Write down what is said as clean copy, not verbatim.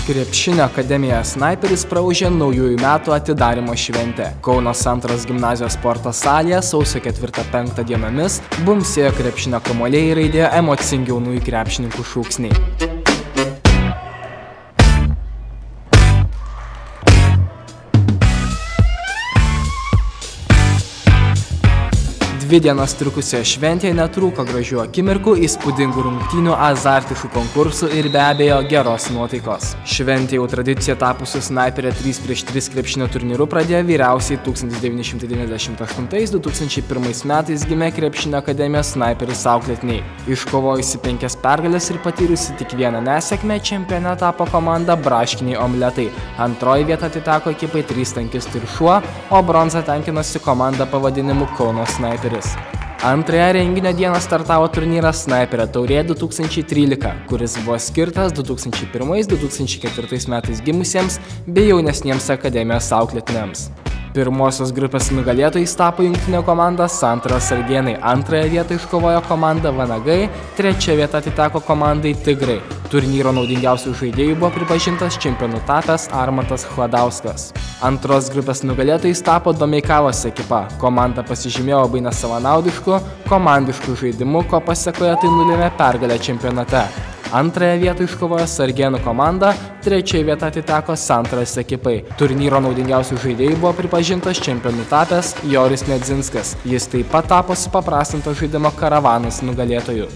Krepšinio akademija Snaiperis praūžė naujųjų metų atidarymo šventę. Kauno Santaros gimnazijos sporto salėje sausio 4-5 dienomis bumbsėjo krepšinio kamuoliai ir aidėjo emocingi jaunųjų krepšininkų šūksniai. Dvi dienas trukusioje šventėje netrūko gražių akimirkų, įspūdingų rungtynių, azartiškų konkursų ir be abejo geros nuotaikos. Šventė jau tradicija tapusių Snaiperio 3x3 krepšinio turnyru pradėjo vyriausiai 1998-2001 metais gimė krepšinio akademijos Snaiperis auklėtiniai. Iškovojusi 5 pergales ir patyrusi tik vieną nesėkmę, čempione tapo komanda Braškiniai omletai. Antroji vieta atiteko ekipai 3 tankistų ir šuo, o bronzą tenkinosi komanda pavadinimu Kauno Snaiperis. Antrąją renginio dieną startavo turnyras Snaiperio taurė 2013, kuris buvo skirtas 2001-2004 metais gimusiems bei jaunesniems akademijos auklėtiniams. Pirmosios grupės nugalėtojais tapo jungtinė komanda Santaros Sargėnai, antrąją vietą iškovojo komanda Vanagai, trečia vieta atiteko komandai Tigrai. Turnyro naudingiausių žaidėjų buvo pripažintas čempionu tapęs Armantas Chladauskas. Antros grupės nugalėtojais tapo Domeikavos ekipa. Komanda pasižymėjo labai nesavanaudišku, komandišku žaidimu, ko pasekoje tai nulėmė pergalę čempionate. Antrąją vietą iškovojo Sargėnų komanda, trečioji vieta atiteko Santaros ekipai. Turnyro naudingiausių žaidėjų buvo pripažintas čempionu tapęs Joris Nedzinskas. Jis taip pat tapo supaprastinto žaidimo Karavanas nugalėtoju.